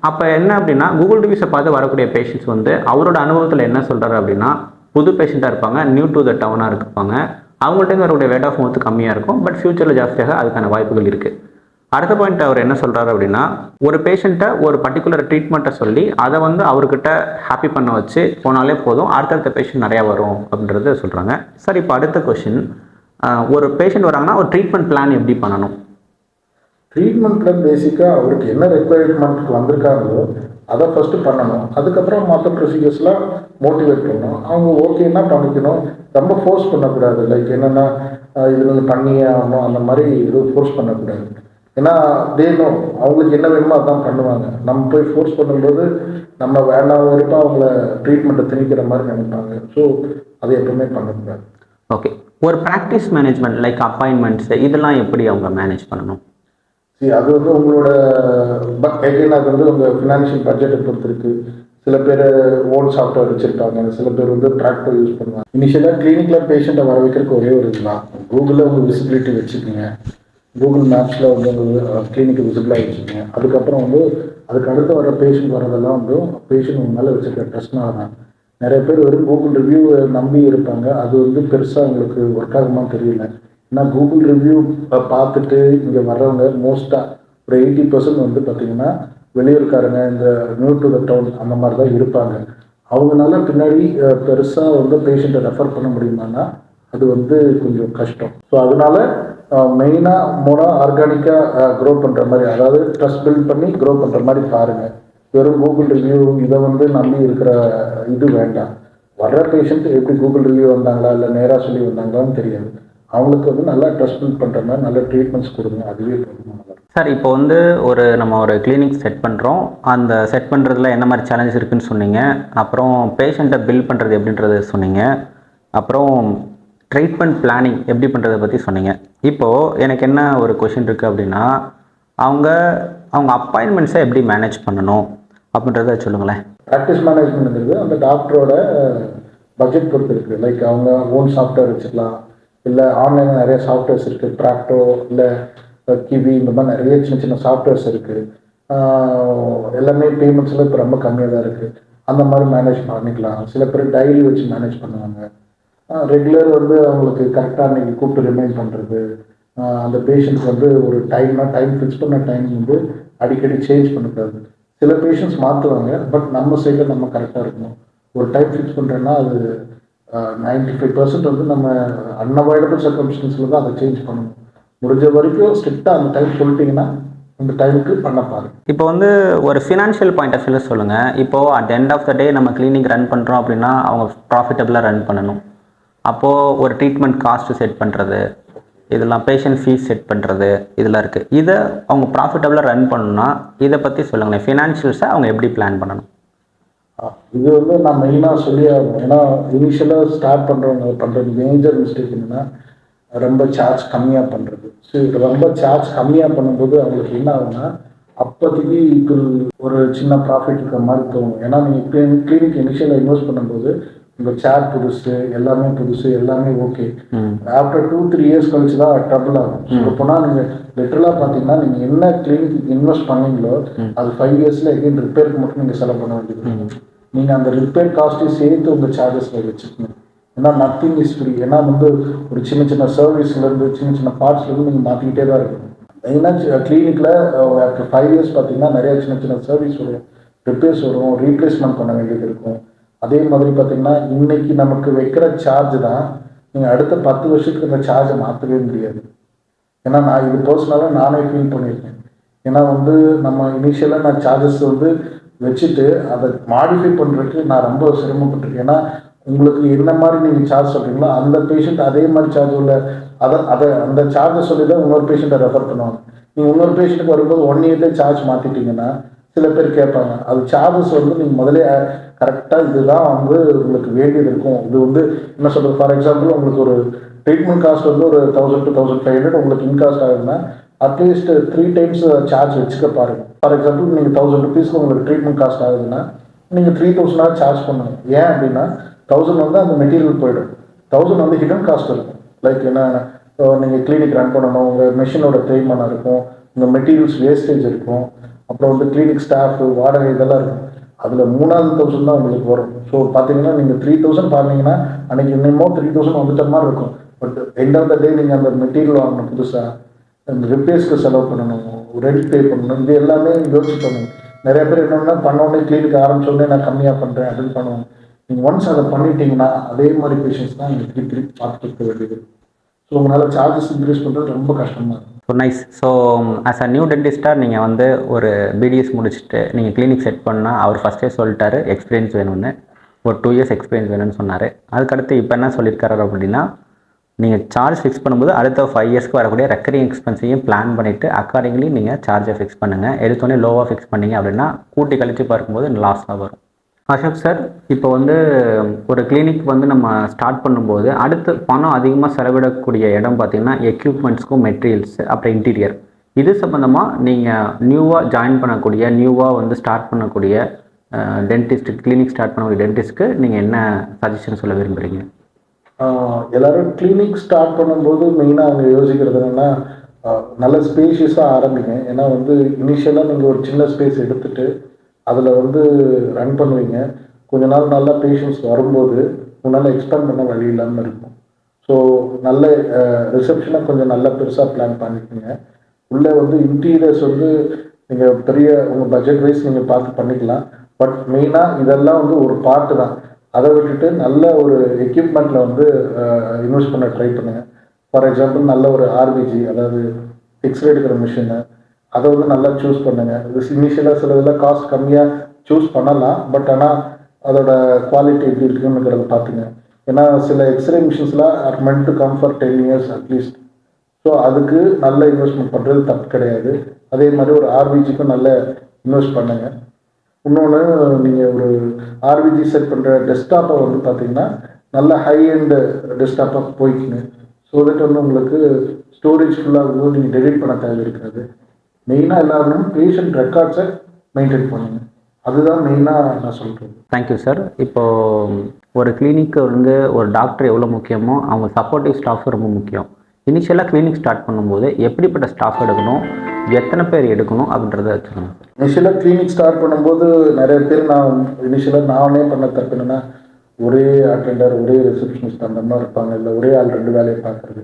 S2: அப்போ என்ன அப்படின்னா கூகுள் ரிவ்யூஸை பார்த்து வரக்கூடிய பேஷண்ட்ஸ் வந்து அவரோட அனுபவத்தில் என்ன சொல்கிறாரு அப்படின்னா, புது பேஷண்ட்டாக இருப்பாங்க, நியூ டு த டவுனாக இருப்பாங்க, அவங்கள்ட்ட வரக்கூடிய வேட் ஆஃப் மவுத் கம்மியாக இருக்கும். பட் ஃபியூச்சரில் ஜாஸ்தியாக அதுக்கான வாய்ப்புகள் இருக்குது. அடுத்த பாயிண்ட் அவர் என்ன சொல்கிறாரு அப்படின்னா, ஒரு பேஷண்ட்டை ஒரு பர்டிகுலர் ட்ரீட்மெண்ட்டை சொல்லி அதை வந்து அவர்கிட்ட ஹாப்பி பண்ண வச்சு போனாலே போதும், அடுத்தடுத்த பேஷண்ட் நிறையா வரும் அப்படின்றத சொல்கிறாங்க. சார் இப்போ அடுத்த கொஷின், ஒரு பேஷண்ட் வராங்கன்னா ஒரு ட்ரீட்மெண்ட் பிளான் எப்படி பண்ணணும்?
S1: ட்ரீட்மெண்ட் பிளான் பேசிக்காக அவருக்கு என்ன ரெக்குவயர்மெண்ட்டுக்கு வந்திருக்காங்களோ அதை ஃபஸ்ட்டு பண்ணணும். அதுக்கப்புறம் மற்ற ப்ரொசீஜர்ஸ்லாம் மோட்டிவேட் பண்ணணும். அவங்க ஓகேன்னா பண்ணிக்கணும், ரொம்ப ஃபோர்ஸ் பண்ணக்கூடாது. லைக் என்னென்னா இது நீங்கள் பண்ணியே ஆகணும் அந்த மாதிரி எதுவும் ஃபோர்ஸ் பண்ணக்கூடாது. ஏன்னா தேனும் அவங்களுக்கு என்ன வேணுமோ அதான் பண்ணுவாங்க. நம்ம போய் ஃபோர்ஸ் பண்ணும்போது நம்ம வேண்டாம் வரைக்கும் அவங்கள ட்ரீட்மெண்ட்டை திணிக்கிற மாதிரி நினைப்பாங்க. ஸோ அதை எப்பவுமே பண்ணக்கூடாது.
S2: ஓகே, ஒரு ப்ராக்டிஸ் மேனேஜ்மெண்ட் லைக் அப்பாயின்மெண்ட்ஸ் இதெல்லாம் எப்படி அவங்க மேனேஜ் பண்ணணும்?
S1: அது வந்து உங்களோட எகைன் அது வந்து உங்கள் ஃபினான்ஷியல் பட்ஜெட்டை பொறுத்து இருக்குது. சில பேர் ஓன் சாஃப்ட்வேர் வச்சுருப்பாங்க, சில பேர் வந்து ட்ராக்டர் யூஸ் பண்ணுவாங்க. இனிஷியலாக கிளினிக்கில் பேஷண்ட்டை வர வைக்கிறதுக்கு ஒரே ஒரு இதுதான், கூகுளில் உங்கள் விசிபிலிட்டி வச்சுக்கோங்க. கூகுள் மேப்ஸில் வந்து உங்கள் கிளினிக்கு விசிபிளாக வச்சுக்கோங்க. அதுக்கப்புறம் வந்து அதுக்கு அடுத்து வர பேஷண்ட் வரதெல்லாம் வந்து பேஷண்ட் உங்கள் மேலே வச்சுருக்க ட்ரஸ்ட்னால தான். நிறைய பேர் வெறும் கூகுள் ரிவ்யூவை நம்பி இருப்பாங்க, அது வந்து பெருசாக உங்களுக்கு ஒர்க் ஆகுமான்னு தெரியல. ஏன்னா கூகுள் ரிவ்யூ பார்த்துட்டு இங்கே வர்றவங்க மோஸ்ட்டாக ஒரு 80% வந்து பார்த்திங்கன்னா வெளியூருக்காரங்க, இந்த நியூ டு த டவுன் அந்த மாதிரி தான் இருப்பாங்க. அவங்களால பின்னாடி பெருசாக வந்து பேஷண்ட்டை ரெஃபர் பண்ண முடியுமானா அது வந்து கொஞ்சம் கஷ்டம். ஸோ அதனால மெயினாக மோராக ஆர்கானிக்காக க்ரோ பண்ணுற மாதிரி, அதாவது ட்ரஸ்ட் பில்ட் பண்ணி க்ரோ பண்ணுற மாதிரி பாருங்கள். வெறும் கூகுள் ரிவ்யூ இதை வந்து நம்பி இருக்கிற இது வேண்டாம். வர்ற பேஷண்ட் எப்படி கூகுள் ரிவ்யூ வந்தாங்களா இல்லை நேராக சொல்லி வந்தாங்களான்னு தெரியாது. அவங்களுக்கு வந்து நல்லா ட்ரஸ்ட் பில்ட் பண்ணுற மாதிரி நல்ல ட்ரீட்மெண்ட்ஸ் கொடுங்க, அதுவே போதுமானது.
S2: சார் இப்போ வந்து நம்ம ஒரு கிளினிக் செட் பண்ணுறோம். அந்த செட் பண்ணுறதுல என்ன மாதிரி சேலஞ்சஸ் இருக்குதுன்னு சொன்னீங்க. அப்புறம் பேஷண்ட்டை பில் பண்ணுறது எப்படின்றது சொன்னீங்க. அப்புறம் ட்ரீட்மெண்ட் பிளானிங் எப்படி பண்ணுறதை பற்றி சொன்னீங்க. இப்போது எனக்கு என்ன ஒரு கொஷின் இருக்குது அப்படின்னா, அவங்க அப்பாயின்மெண்ட்ஸை எப்படி மேனேஜ் பண்ணணும் அப்படின்றத சொல்லுங்களேன்.
S1: ப்ராக்டிஸ் மேனேஜ்மெண்ட்ங்கிறது அந்த டாக்டரோட பட்ஜெட் பொறுத்து இருக்குது. லைக் அவங்க ஓன் சாஃப்ட்வேர் வச்சுக்கலாம், இல்லை ஆன்லைனில் நிறைய சாஃப்ட்வேர்ஸ் இருக்குது. ப்ராக்டோ இல்லை கிவி இந்த மாதிரி நிறைய சின்ன சின்ன சாஃப்ட்வேர்ஸ் இருக்குது. எல்லாமே பேமெண்ட்ஸில் இப்போ ரொம்ப கம்மியாக தான் இருக்குது. அந்த மாதிரி மேனேஜ் பண்ணிக்கலாம். சில பேர் டைரி வச்சு மேனேஜ் பண்ணுவாங்க. ரெகுலர் வந்து அவங்களுக்கு கரெக்டாக அன்றைக்கி கூப்பிட்டு ரிமைண்ட் பண்ணுறது. அந்த பேஷண்ட்க்கு வந்து ஒரு டைம் ஃபிக்ஸ் பண்ண டைம் வந்து அடிக்கடி சேஞ்ச் பண்ணக்கூடாது. சில பேஷண்ட்ஸ் மாற்றுவாங்க, பட் நம்ம சைடில் நம்ம கரெக்டாக இருக்கணும். ஒரு டைம் ஃபிக்ஸ் பண்ணுறேன்னா அது 95% வந்து நம்ம அன்அவாய்டபிள் சர்க்கம்ஸ்டன்ஸில் தான் அதை சேஞ்ச் பண்ணணும். முடிஞ்ச வரைக்கும் ஸ்ட்ரிக்டாக அந்த டைம் சொல்லிட்டிங்கன்னா அந்த டைமுக்கு பண்ண பாருங்க.
S2: இப்போ வந்து ஒரு ஃபினான்ஷியல் பாயிண்ட் ஆஃப் வியூவில் சொல்லுங்கள். இப்போது அட் எண்ட் ஆஃப் த டே நம்ம கிளினிக் ரன் பண்ணுறோம் அப்படின்னா அவங்க ப்ராஃபிட்டபுளாக ரன் பண்ணணும். அப்போது ஒரு ட்ரீட்மெண்ட் காஸ்ட்டு செட் பண்ணுறது, இதெல்லாம் பேஷண்ட் ஃபீஸ் செட் பண்ணுறது, இதெல்லாம் இருக்குது. இதை அவங்க ப்ராஃபிட்டபுளாக ரன் பண்ணணும்னா இதை பற்றி சொல்லுங்களேன். ஃபினான்ஷியல்ஸை அவங்க எப்படி பிளான் பண்ணணும்?
S1: இது வந்து நான் மெயினாக சொல்லி ஆகணும். ஏன்னா இனிஷியலாக ஸ்டார்ட் பண்ணுறவங்க பண்ணுற மேஜர் மிஸ்டேக் என்னென்னா ரொம்ப சார்ஜ் கம்மியாக பண்ணுறது. ஸோ ரொம்ப சார்ஜ் கம்மியாக பண்ணும்போது அவங்களுக்கு என்ன ஆகுனா அப்போதைக்கு இப்போ ஒரு சின்ன ப்ராஃபிட் இருக்கிற மாதிரி தோணும். ஏன்னா நீங்கள் கிளினிக் இனிஷியலாக இன்வெஸ்ட் பண்ணும்போது உங்கள் சேர் புதுசு, எல்லாமே புதுசு, எல்லாமே ஓகே. ஆஃப்டர் 2-3 இயர்ஸ் கழிச்சு தான் ட்ரபிள் ஆகும். ஸோ போனால் நீங்கள் லிட்டரலாக பார்த்தீங்கன்னா நீங்கள் என்ன கிளினிக் இன்வெஸ்ட் பண்ணீங்களோ அது 5 இயர்ஸில் எகைன் ரிப்பேருக்கு மட்டும் நீங்கள் செலவு பண்ண வேண்டியது. நீங்கள் அந்த ரிப்பேர் காஸ்ட்டையும் சேர்த்து உங்கள் சார்ஜஸில் வச்சுக்கணும். ஏன்னா நத்திங் இஸ் ஃப்ரீ. ஏன்னா வந்து ஒரு சின்ன சின்ன சர்வீஸ்லேருந்து சின்ன சின்ன பார்ட்ஸ்லேருந்து நீங்கள் மாற்றிக்கிட்டே தான் இருக்கணும். மெயினாக கிளினிக்கில் ஆஃப்டர் 5 இயர்ஸ் பார்த்தீங்கன்னா நிறைய சின்ன சின்ன சர்வீஸ் வரும், ரிப்பேர்ஸ் வரும், ரீப்ளேஸ்மெண்ட் பண்ண வேண்டியது இருக்கும். அதே மாதிரி பார்த்தீங்கன்னா இன்றைக்கி நமக்கு வைக்கிற சார்ஜ் தான் நீங்கள் அடுத்த 10 வருஷத்துக்கு இந்த சார்ஜை மாற்றவே முடியாது. ஏன்னா நான் இது பர்சனலாக நானே ஃபீல் பண்ணியிருக்கேன். ஏன்னா வந்து நம்ம இனிஷியலாக நான் சார்ஜஸ் வந்து வச்சுட்டு அதை மாடிஃபை பண்ணுறதுக்கு நான் ரொம்ப சிரமப்பட்டிருக்கேன். ஏன்னா உங்களுக்கு என்ன மாதிரி நீங்கள் சார்ஜ் சொல்கிறீங்களோ அந்த பேஷண்ட் அதே மாதிரி சார்ஜ் உள்ள அந்த சார்ஜை சொல்லி தான் இன்னொரு பேஷண்ட்டை ரெஃபர் பண்ணுவாங்க. நீங்கள் இன்னொரு பேஷண்ட்டுக்கு வரும்போது 1 இயர்லேயே சார்ஜ் மாற்றிட்டீங்கன்னா சில பேர் கேட்பாங்க. அது சார்ஜஸ் வந்து நீங்கள் முதலே கரெக்டாக இதுதான் வந்து உங்களுக்கு வேண்டியது இருக்கும். இது வந்து என்ன சொல்கிறது, ஃபார் எக்ஸாம்பிள் உங்களுக்கு ஒரு ட்ரீட்மெண்ட் காஸ்ட் வந்து ஒரு 1000 to 1500 உங்களுக்கு இன்காஸ்ட் ஆகுதுன்னா அட்லீஸ்ட் 3 times சார்ஜ் வச்சுக்க பாருங்கள். ஃபார் எக்ஸாம்பிள் நீங்கள் 1000 rupeesக்கு உங்களுக்கு ட்ரீட்மெண்ட் காஸ்ட் ஆகுதுன்னா நீங்கள் 3000 சார்ஜ் பண்ணுங்க. ஏன் அப்படின்னா 1000 வந்து அந்த மெட்டீரியல் போயிடும். 1000 வந்து ஹிடன் காஸ்ட் இருக்கும். லைக் என்ன, நீங்கள் கிளினிக் ரன் பண்ணணும், உங்கள் மெஷினோட தேய்மானம் இருக்கும், உங்கள் மெட்டீரியல்ஸ் வேஸ்டேஜ் இருக்கும், அப்புறம் வந்து கிளினிக் ஸ்டாஃப் வாடகை இதெல்லாம் இருக்கும். அதில் 3000 தான் உங்களுக்கு வரும். ஸோ பார்த்தீங்கன்னா நீங்கள் 3000 பார்த்தீங்கன்னா அன்றைக்கி இன்னமும் 3000 வந்துட்ட மாதிரி இருக்கும். பட் எண்ட் ஆஃப் த டே நீங்கள் அந்த மெட்டீரியல் வாங்கணும், புதுசாக அந்த ரிப்பேர்ஸ்க்கு செலவு பண்ணணும், ரெண்ட் பே பண்ணணும், இது எல்லாமே யோசிச்சு பண்ணணும். நிறைய பேர் என்னென்னா பண்ணோடனே கிளினிக் ஆரம்பிச்சோடனே நான் கம்மியாக பண்ணுறேன் அப்படின்னு பண்ணுவோம். நீங்கள் ஒன்ஸ் அதை பண்ணிட்டீங்கன்னா அதே மாதிரி பேஷண்ட்ஸ் தான் நீங்கள் திருப்பி பார்த்துட்டு இருக்க வேண்டியது. ஸோ உங்களால் சார்ஜஸ் இன்க்ரீஸ் பண்ணுறது ரொம்ப கஷ்டமாக இருக்கும்.
S2: So nice. So as a new டென்டிஸ்டாக நீங்கள் வந்து ஒரு பிடிஎஸ் முடிச்சுட்டு நீங்கள் கிளினிக் செட் பண்ணால் அவர் ஃபஸ்ட்டே சொல்லிட்டாரு எக்ஸ்பீரியன்ஸ் வேணும்னு. ஒரு 2 years எக்ஸ்பீரியன்ஸ் வேணும்னு சொன்னார். அதுக்கடுத்து இப்போ என்ன சொல்லியிருக்காரு அப்படின்னா, நீங்கள் சார்ஜ் ஃபிக்ஸ் பண்ணும்போது அடுத்த 5 yearsக்கு வரக்கூடிய ரெக்கரிங் எக்ஸ்பென்ஸையும் பிளான் பண்ணிவிட்டு அக்கார்டிங்லி நீங்கள் சார்ஜை ஃபிக்ஸ் பண்ணுங்கள். எடுத்தோடனே லோவாக ஃபிக்ஸ் பண்ணிங்க அப்படின்னா கூட்டி கழித்து பார்க்கும்போது லாஸாக வரும். அசோக் சார், இப்போ வந்து ஒரு கிளினிக் வந்து நம்ம ஸ்டார்ட் பண்ணும்போது அடுத்து பணம் அதிகமாக செலவிடக்கூடிய இடம் பார்த்திங்கன்னா எக்யூப்மெண்ட்ஸ்க்கும் மெட்டீரியல்ஸ், அப்புறம் இன்டீரியர். இது சம்மந்தமாக நீங்கள் நியூவாக ஜாயின் பண்ணக்கூடிய, நியூவாக வந்து ஸ்டார்ட் பண்ணக்கூடிய டென்டிஸ்ட், கிளினிக் ஸ்டார்ட் பண்ணக்கூடிய டென்டிஸ்ட்க்கு நீங்கள் என்ன சஜஷன் சொல்ல விரும்புகிறீங்க?
S1: எல்லோரும் கிளினிக் ஸ்டார்ட் பண்ணும்போது மெயினாக அவங்க யோசிக்கிறது என்னென்னா நல்ல ஸ்பேஷியஸாக ஆரம்பிங்க. ஏன்னா வந்து இனிஷியலாக நீங்கள் ஒரு சின்ன ஸ்பேஸ் எடுத்துகிட்டு அதில் வந்து ரன் பண்ணுவீங்க. கொஞ்ச நாள் நல்லா பேஷண்ட்ஸ் வரும்போது உங்களால் எக்ஸ்பேண்ட் பண்ண வழி இல்லாமல் இருக்கும். ஸோ நல்ல ரிசப்ஷனை கொஞ்சம் நல்லா பெருசாக பிளான் பண்ணிக்கோங்க. உள்ளே வந்து இன்டீரியர்ஸ் வந்து நீங்கள் பெரிய உங்கள் பட்ஜெட் வைஸ் நீங்கள் பார்த்து பண்ணிக்கலாம். பட் மெயினாக இதெல்லாம் வந்து ஒரு பார்ட்டு தான். அதை விட்டுட்டு நல்ல ஒரு எக்யூப்மெண்ட்டில் வந்து இன்வெஸ்ட் பண்ண ட்ரை பண்ணுங்கள். ஃபார் எக்ஸாம்பிள் நல்ல ஒரு ஆர்பிஜி, அதாவது எக்ஸ்ரே எடுக்கிற மிஷினு, அதை வந்து நல்லா சூஸ் பண்ணுங்கள். இது இனிஷியலாக சில இதில் காஸ்ட் கம்மியாக சூஸ் பண்ணலாம், பட் ஆனால் அதோட குவாலிட்டி எப்படி இருக்குங்கிறத பார்த்துங்க. ஏன்னா சில எக்ஸ்ரே மிஷின்ஸ்லாம் are meant to come for 10 years at least. So அதுக்கு நல்ல இன்வெஸ்ட்மெண்ட் பண்ணுறது தப்பு கிடையாது. அதே மாதிரி ஒரு ஆர்பிஜிக்கும் நல்ல இன்வெஸ்ட் பண்ணுங்கள். இன்னொன்று, நீங்கள் ஒரு ஆர்பிஜி செட் பண்ணுற டெஸ்க்டாப்பை வந்து பார்த்தீங்கன்னா நல்ல ஹை எண்டு டெஸ்க்டாப்பாக போய்க்குங்க. ஸோ தட் வந்து உங்களுக்கு ஸ்டோரேஜ் ஃபுல்லாக நீங்கள் டெலிட் பண்ண தேவை இருக்காது. மெயினாக எல்லாரும் பேஷண்ட் ரெக்கார்ட்ஸை மெயின்டைன் பண்ணுங்கள். அதுதான் மெயினாக நான் சொல்கிறேன்.
S2: Thank you sir. இப்போது ஒரு கிளினிக்கு வந்து ஒரு டாக்டர் எவ்வளோ முக்கியமோ அவங்க சப்போர்ட்டிவ் ஸ்டாஃப் ரொம்ப முக்கியம். இனிஷியலாக கிளினிக் ஸ்டார்ட் பண்ணும்போது எப்படிப்பட்ட ஸ்டாஃப் எடுக்கணும், எத்தனை பேர் எடுக்கணும் அப்படின்றத வச்சுக்கணும்.
S1: இனிஷியலாக கிளினிக் ஸ்டார்ட் பண்ணும்போது நிறைய பேர் இனிஷியலாக நானே பண்ண தப்பு என்னென்னா, ஒரே அட்டெண்டர் ஒரே ரிசப்ஷனிஸ்ட் அந்த மாதிரி இருப்பாங்க, இல்லை ஒரே ஆள் 2 வேலையை பார்க்குறது.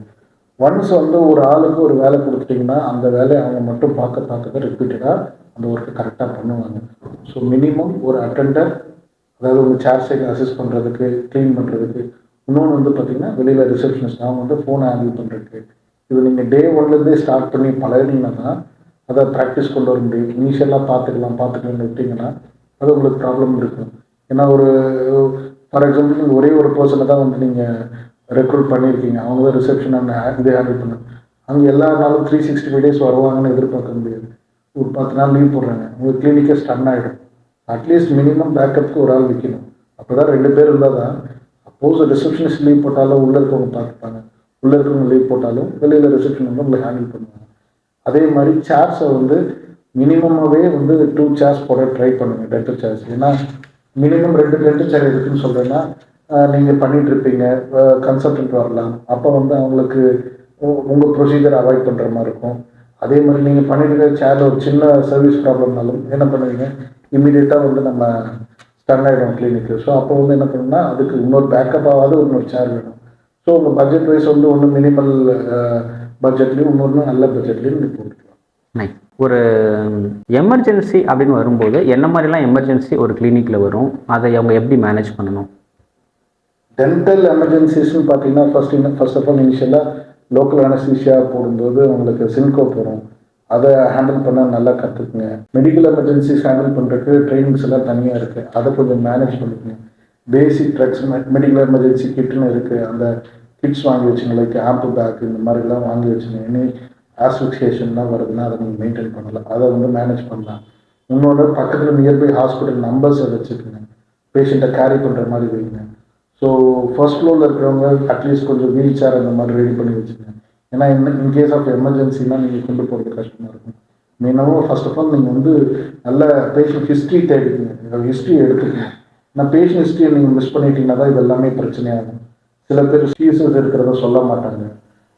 S1: ஒன்ஸ் வந்து ஒரு ஆளுக்கு ஒரு வேலை கொடுத்துட்டிங்கன்னா அந்த வேலையை அவங்க மட்டும் பார்க்க ரிப்பீட்டடாக அந்த ஒர்க்கை கரெக்டாக பண்ணுவாங்க. ஸோ மினிமம் ஒரு அட்டெண்டர், அதாவது உங்கள் சேர் சைடு அசிஸ்ட் பண்ணுறதுக்கு, க்ளீன் பண்ணுறதுக்கு. இன்னொன்று வந்து பார்த்திங்கன்னா வெளியில் ரிசப்ஷனிஸ்ட் அவங்க வந்து ஃபோனை ஹேண்டில் பண்ணுறதுக்கு. இது நீங்கள் டே 1லேருந்தே ஸ்டார்ட் பண்ணி பழகினீங்கன்னா அதை ப்ராக்டிஸ் கொண்டு வர முடியும். இனிஷியலாக பார்த்துக்கலாம்னு விட்டிங்கன்னா அது உங்களுக்கு ப்ராப்ளம் இருக்கும். ஏன்னா ஒரு ஃபார் எக்ஸாம்பிள் நீங்கள் ஒரே ஒரு பர்சனை தான் வந்து நீங்கள் ரெக்ரூட் பண்ணியிருக்கீங்க, அவங்க தான் ரிசப்ஷன் இது ஹேண்டில் பண்ண. அங்கே எல்லா நாளும் 365 days வருவாங்கன்னு எதிர்பார்க்க முடியாது. ஒரு 10 நாள் லீவ் போடுறாங்க, உங்கள் கிளினிக்கே ஸ்டன் ஆகிடும். அட்லீஸ்ட் மினிமம் பேக்கப்புக்கு ஒரு ஆள் வைக்கணும். அப்போ தான் 2 பேர் இருந்தால் தான் சப்போஸ் ரிசப்ஷனிஸ்ட் லீவ் போட்டாலும் உள்ளே இருக்கவங்க பார்த்துப்பாங்க, உள்ளே இருக்கவங்க லீவ் போட்டாலும் வெளியில் ரிசப்ஷன் வந்து உங்களை ஹேண்டில் பண்ணுவாங்க. அதே மாதிரி சேர்ஸை வந்து மினிமமாகவே வந்து 2 chairs போட ட்ரை பண்ணுங்கள், டென்டல் சேர்ஸ். ஏன்னா மினிமம் 2 டென்டல் சேர் இருக்குதுன்னு சொல்கிறேன்னா நீங்கள் பண்ணிகிட்ருப்பீங்க, கன்சல்டன்ட் வரலாம், அப்போ வந்து அவங்களுக்கு உங்கள் ப்ரொசீஜர் அவாய்ட் பண்ணுற மாதிரி இருக்கும். அதே மாதிரி நீங்கள் பண்ணிட்டு சேரில் ஒரு சின்ன சர்வீஸ் ப்ராப்ளம்னாலும் என்ன பண்ணுவீங்க, இம்மிடியேட்டாக வந்து நம்ம ஸ்டன் ஆகிடும் கிளினிக்கு. ஸோ அப்போ வந்து என்ன பண்ணணும்னா அதுக்கு இன்னொரு பேக்கப்பாவது இன்னொரு சேர் வேணும். ஸோ உங்கள் பட்ஜெட் வைஸ் வந்து ஒன்று மினிமல் பட்ஜெட்லேயும் இன்னொன்று நல்ல பட்ஜெட்லேயும் நீங்கள் போட்டுக்கலாம்.
S2: ஒரு எமர்ஜென்சி அப்படின்னு வரும்போது என்ன மாதிரிலாம் எமர்ஜென்சி ஒரு கிளினிக்கில் வரும், அதை அவங்க எப்படி மேனேஜ் பண்ணணும்?
S1: டென்டல் எமர்ஜென்சிஸ்ன்னு பார்த்தீங்கன்னா ஃபர்ஸ்ட் ஆஃப் ஆல் இனிஷியலாக லோக்கல் அனஸ்தீசியா போடும்போது உங்களுக்கு சின்கோ போகிறோம், அதை ஹேண்டில் பண்ண நல்லா கற்றுக்குங்க. மெடிக்கல் எமர்ஜென்சிஸ் ஹேண்டில் பண்ணுறதுக்கு ட்ரைனிங்ஸ் எல்லாம் தனியாக இருக்குது, அதை கொஞ்சம் மேனேஜ் பண்ணிக்கோங்க. பேசிக் ட்ரக்ஸ் மெடிக்கல் எமர்ஜென்சி கிட்னு இருக்குது, அந்த கிட்ஸ் வாங்கி வச்சுங்க, லைக் ஆம்பு பேக் இந்த மாதிரிலாம் வாங்கி வச்சுங்க. எனி ஆஸ்பிக்சியேஷன்லாம் வருதுன்னா அதை நீங்கள் மெயின்டைன் பண்ணலாம், அதை வந்து மேனேஜ் பண்ணலாம். இன்னொன்று பக்கத்தில் நியர்பை ஹாஸ்பிட்டல் நம்பர்ஸை வச்சுக்கோங்க, பேஷண்ட்டை கேரி பண்ணுற மாதிரி வைங்க. ஸோ ஃபர்ஸ்ட் ஃப்ளோரில் இருக்கிறவங்க அட்லீஸ்ட் கொஞ்சம் வீல் சேர் அந்த மாதிரி ரெடி பண்ணி வச்சுக்கோங்க. ஏன்னா இன்கேஸ் ஆஃப் எமர்ஜென்சினா நீங்கள் கொண்டு போகிறது கஷ்டமாக இருக்கும். மெயினாகவும் ஃபர்ஸ்ட் ஆஃப் ஆல் நீங்கள் வந்து நல்ல பேஷண்ட் ஹிஸ்ட்ரி தேடிக்கங்க, ஹிஸ்ட்ரி எடுத்துக்கங்க. ஏன்னா பேஷண்ட் ஹிஸ்ட்ரியை நீங்கள் மிஸ் பண்ணிட்டீங்கன்னா தான் இது எல்லாமே பிரச்சனையாகும். சில பேர் சீசஸ் இருக்கிறத சொல்ல மாட்டாங்க,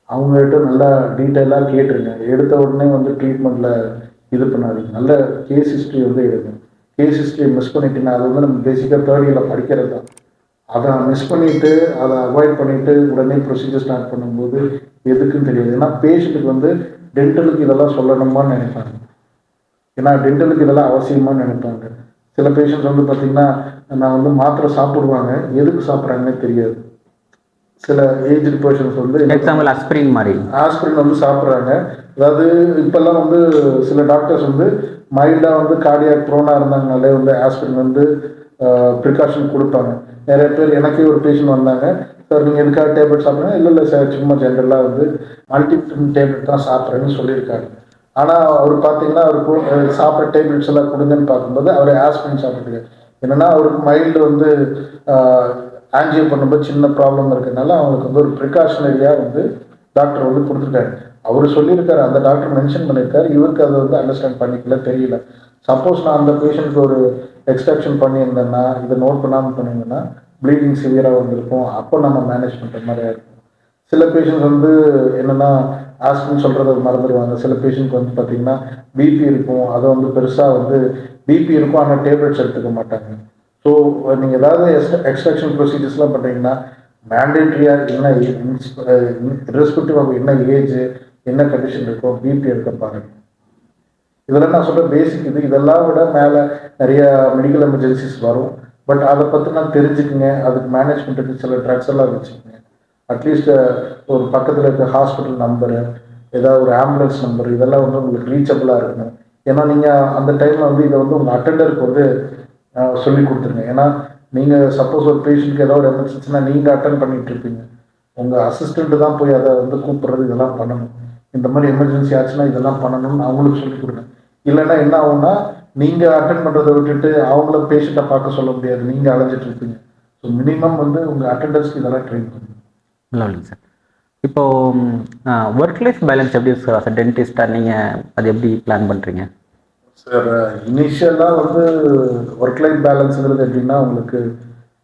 S1: அவங்ககிட்ட நல்லா டீட்டெயிலாக கேட்டுருங்க. எடுத்த உடனே வந்து ட்ரீட்மெண்ட்டில் இது பண்ணாதீங்க, நல்ல கேஸ் ஹிஸ்ட்ரி வந்து எடுங்க. கேஸ் ஹிஸ்ட்ரியை மிஸ் பண்ணிட்டீங்கன்னா அது வந்து நம்ம பேசிக்காக 3rd yearல படிக்கிறது தான். அதை மிஸ் பண்ணிவிட்டு அதை அவாய்ட் பண்ணிவிட்டு உடனே ப்ரொசீஜர் ஸ்டார்ட் பண்ணும்போது எதுக்குன்னு தெரியாது. ஏன்னா பேஷண்ட்டுக்கு வந்து டென்டலுக்கு இதெல்லாம் சொல்லணுமான்னு நினைப்பாங்க, ஏன்னா டென்டலுக்கு இதெல்லாம் அவசியமானு நினைப்பாங்க. சில பேஷண்ட்ஸ் வந்து பார்த்திங்கன்னா நான் வந்து மாத்திரை சாப்பிடுவாங்க, எதுக்கு சாப்பிட்றாங்கன்னே தெரியாது. சில ஏஜ்டு பர்சன்ஸ் வந்து
S2: எக்ஸாம்பிள் ஆஸ்பிரின்
S1: வந்து சாப்பிட்றாங்க. அதாவது இப்போல்லாம் வந்து சில டாக்டர்ஸ் வந்து மைல்டாக வந்து கார்டியாக் ப்ரோனாக இருந்தாங்கனாலே வந்து ஆஸ்பிரின் வந்து ப்ரிகாஷன் கொடுப்பாங்க. நிறைய பேர், எனக்கே ஒரு பேஷண்ட் வந்தாங்க, சார் நீங்கள் எதுக்காக டேப்லெட் சாப்பிட்றீங்க? இல்லை சார் சும்மா ஜென்ரலாக வந்து மல்டிவிட்டமின் டேப்லெட் தான் சாப்பிட்றேன்னு சொல்லியிருக்காரு. ஆனால் அவர் பார்த்தீங்கன்னா அவருக்கு சாப்பிட்ற டேப்லெட்ஸ் எல்லாம் கொடுங்கன்னு பார்க்கும்போது அவர் ஆஸ்பிரின் சாப்பிட்ருக்காரு. என்னென்னா அவருக்கு மைல்டு வந்து ஆன்ஜியோ பண்ணும்போது சின்ன ப்ராப்ளம் இருக்கிறதுனால அவங்களுக்கு வந்து ஒரு ப்ரிகாஷனரியாக வந்து டாக்டர் வந்து கொடுத்துருக்காரு. அவர் சொல்லியிருக்காரு, அந்த டாக்டர் மென்ஷன் பண்ணியிருக்காரு, இவருக்கு அதை வந்து அண்டர்ஸ்டாண்ட் பண்ணிக்கல, தெரியல. சப்போஸ் நான் அந்த பேஷண்ட்க்கு ஒரு எக்ஸ்ட்ராக்ஷன் பண்ணியிருந்தேன்னா, இதை நோட் பண்ணாமல் பண்ணியிருந்தேன்னா ப்ளீடிங் சிவியராக வந்திருக்கும், அப்போ நம்ம மேனேஜ் பண்ணுற மாதிரியா இருக்கும். சில பேஷண்ட்ஸ் வந்து என்னென்னா ஆஸ்பிரின் சொல்கிறத மறந்துடுவாங்க. சில பேஷண்ட்க்கு வந்து பார்த்திங்கன்னா பிபி இருக்கும், அதை வந்து பெருசாக வந்து பிபி இருக்கும் ஆனால் டேப்லெட்ஸ் எடுத்துக்க மாட்டாங்க. ஸோ நீங்கள் ஏதாவது எக்ஸ்ட்ராக்ஷன் ப்ரொசீஜர்ஸ்லாம் பண்ணுறீங்கன்னா மேண்டேட்ரியாக என்ன ரெஸ்பெக்டிவ் ஆஃப் என்ன ஏஜ் என்ன கண்டிஷன் இருக்கோ பிபி எடுக்க பாருங்கள். இதெல்லாம் நான் சொல்கிற பேசிக் இதெல்லாம் விட மேலே நிறைய மெடிக்கல் எமர்ஜென்சிஸ் வரும். பட் அதை பற்றினா தெரிஞ்சுக்குங்க. அதுக்கு மேனேஜ்மெண்ட்டுக்கு சில ட்ரக்ஸ் எல்லாம் வச்சுக்கோங்க. அட்லீஸ்ட் ஒரு பக்கத்தில் இருக்க ஹாஸ்பிட்டல் நம்பரு, ஏதாவது ஒரு ஆம்புலன்ஸ் நம்பர், இதெல்லாம் வந்து உங்களுக்கு ரீச்சபிளாக இருக்கணும். ஏன்னா நீங்கள் அந்த டைமில் வந்து இதை வந்து உங்கள் அட்டெண்டருக்கு வந்து சொல்லி கொடுத்துருங்க. ஏன்னா நீங்கள் சப்போஸ் ஒரு பேஷண்ட்டுக்கு ஏதாவது ஒரு எமர்ஜென்சினா நீங்கள் அட்டன் பண்ணிகிட்டு இருப்பீங்க, உங்கள் அசிஸ்டண்ட்டு தான் போய் அதை வந்து கூப்பிட்றது, இதெல்லாம் பண்ணணும். இந்த மாதிரி எமர்ஜென்சி ஆச்சுன்னா இதெல்லாம் பண்ணணும்னு அவங்களுக்கு சொல்லிக் கொடுங்க. இல்லைன்னா என்ன ஆகும்னா நீங்கள் அட்டன் பண்ணுறதை விட்டுட்டு அவங்கள பேஷண்ட்டை பார்க்க சொல்ல முடியாது, நீங்கள் அலைஞ்சிட்டு இருப்பீங்க. ஸோ மினிமம் வந்து உங்கள் அட்டெண்டர்ஸ்க்கு இதெல்லாம் ட்ரெயின் பண்ணுங்க.
S2: இல்லை சார். இப்போது ஒர்க் லைஃப் பேலன்ஸ் எப்படி சார் டென்டிஸ்டாக நீங்கள் அது எப்படி பிளான் பண்ணுறீங்க
S1: சார்? இனிஷியலாக வந்து ஒர்க் லைஃப் பேலன்ஸுங்கிறது எப்படின்னா உங்களுக்கு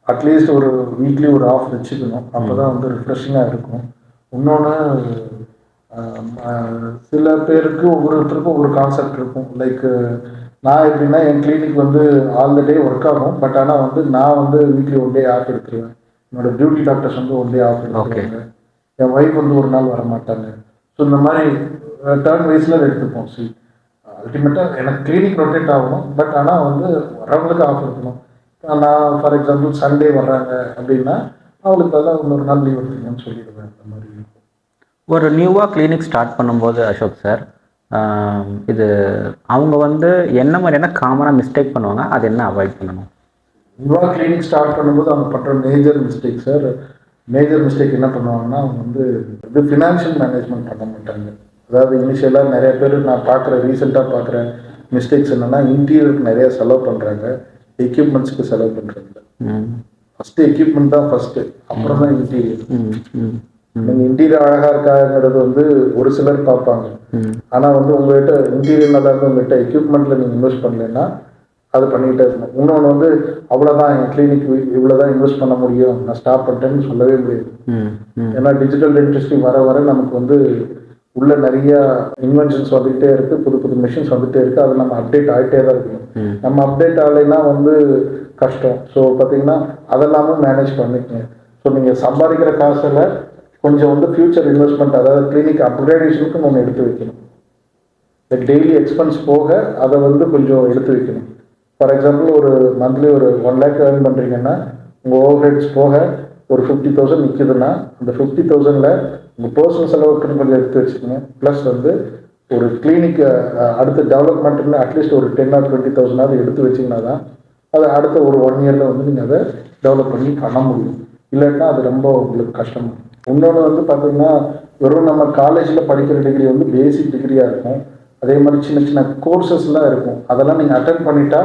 S1: அட்லீஸ்ட் ஒரு வீக்லி ஒரு ஆஃப் வச்சுக்கணும். அப்போ தான் வந்து ரிஃப்ரெஷிங்காக இருக்கும். இன்னொன்று சில பேருக்கு ஒவ்வொருத்தருக்கும் ஒவ்வொரு கான்செப்ட் இருக்கும். லைக் நான் எப்படின்னா என் கிளினிக் வந்து ஆல் த டே ஒர்க் ஆகும். பட் ஆனால் வந்து நான் வந்து வீக்லி ஒன் டே ஆஃப் எடுத்துருவேன். என்னோட டியூட்டி டாக்டர்ஸ் வந்து ஒன் டே ஆஃப் எடுத்துருவாங்க. என் ஒய்ஃப் வந்து ஒரு நாள் வர மாட்டாங்க. ஸோ இந்த மாதிரி டர்ன் வைஸில் எடுத்துப்போம். சி அல்டிமேட்டாக எனக்கு கிளினிக் ரொட்டேட் ஆகணும். பட் ஆனால் வந்து வரவங்களுக்கு ஆஃப் இருக்கணும். நான் ஃபார் எக்ஸாம்பிள் சண்டே வர்றாங்க அப்படின்னா அவங்களுக்கு அதெல்லாம் இன்னொரு நாள் லீவ் எடுத்துக்கணும்னு சொல்லிடுவேன். அந்த மாதிரி
S2: ஒரு நியூவாக கிளினிக் ஸ்டார்ட் பண்ணும்போது அசோக் சார், இது அவங்க வந்து என்ன மாதிரியான காமனாக மிஸ்டேக் பண்ணுவாங்க, அது என்ன அவாய்ட் பண்ணணும்?
S1: நியூவாக கிளினிக் ஸ்டார்ட் பண்ணும்போது அவங்க பண்ணுற major mistake sir, major mistake என்ன பண்ணுவாங்கன்னா அவங்க வந்து இது ஃபினான்ஷியல் மேனேஜ்மெண்ட் பண்ண மாட்டாங்க. அதாவது இனிஷியலாக நிறைய பேர் நான் ரீசெண்டாக பார்க்குற மிஸ்டேக்ஸ் என்னென்னா இன்டீரியருக்கு நிறைய செலவு பண்ணுறாங்க, எக்யூப்மெண்ட்ஸ்க்கு செலவு பண்ணுறாங்க. ஃபஸ்ட்டு எக்யூப்மெண்ட் தான் ஃபஸ்ட்டு, அப்புறம் தான் இன்டீரியர். நீங்கள் இன்டீரியர் அழகாக இருக்காங்கிறது வந்து ஒரு சிலர் பார்ப்பாங்க. ஆனால் வந்து உங்கள்கிட்ட இன்டீரியர் நல்லா இருந்து உங்கள்கிட்ட எக்யூப்மெண்ட்டில் நீங்கள் இன்வெஸ்ட் பண்ணலைன்னா அது பண்ணிக்கிட்டே இருக்கணும். இன்னொன்று வந்து அவ்வளோதான் என் கிளினிக் இவ்வளோ தான் இன்வெஸ்ட் பண்ண முடியும், நான் ஸ்டாப் பண்ணிட்டேன்னு சொல்லவே முடியாது. ஏன்னா டிஜிட்டல் டென்டிஸ்ட்ரி வர வர நமக்கு வந்து உள்ள நிறைய இன்வென்ஷன்ஸ் வந்துகிட்டே இருக்குது, புது புது மிஷின்ஸ் வந்துகிட்டே இருக்குது. அது நம்ம அப்டேட் ஆகிட்டே தான் இருக்கணும். நம்ம அப்டேட் ஆகலைன்னா வந்து கஷ்டம். ஸோ பார்த்தீங்கன்னா அதெல்லாமும் மேனேஜ் பண்ணிக்கங்க. ஸோ நீங்கள் சம்பாதிக்கிற காசில் கொஞ்சம் வந்து ஃபியூச்சர் இன்வெஸ்ட்மெண்ட், அதாவது கிளினிக் அப்கிரேடேஷனுக்கு ஒன்று எடுத்து வைக்கணும். லைக் டெய்லி எக்ஸ்பென்ஸ் போக அதை வந்து கொஞ்சம் எடுத்து வைக்கணும். ஃபார் எக்ஸாம்பிள் ஒரு மந்த்லி ஒரு 1 lakh ஏர்ன் பண்ணுறீங்கன்னா உங்கள் ஓவர் ஹெட்ஸ் போக ஒரு 50,000 நிற்குதுன்னா அந்த 50,000ல் உங்கள் பர்சனல் செலவுக்குன்னு கொஞ்சம் எடுத்து வச்சுக்கோங்க. ப்ளஸ் வந்து ஒரு கிளினிக் அடுத்த டெவலப்மெண்ட்டுன்னு அட்லீஸ்ட் ஒரு 10 or 20,000 எடுத்து வச்சிங்கன்னா தான் அது அடுத்த ஒரு 1 yearல வந்து நீங்கள் அதை டெவலப் பண்ண முடியும். இல்லைன்னா அது ரொம்ப உங்களுக்கு கஷ்டமாக. இன்னொன்று வந்து பார்த்தீங்கன்னா வெறும் நம்ம காலேஜில் படிக்கிற டிகிரி வந்து பேசிக் டிகிரியாக இருக்கும். அதே மாதிரி சின்ன சின்ன கோர்சஸ்லாம் இருக்கும். அதெல்லாம் நீங்கள் அட்டென்ட் பண்ணிட்டா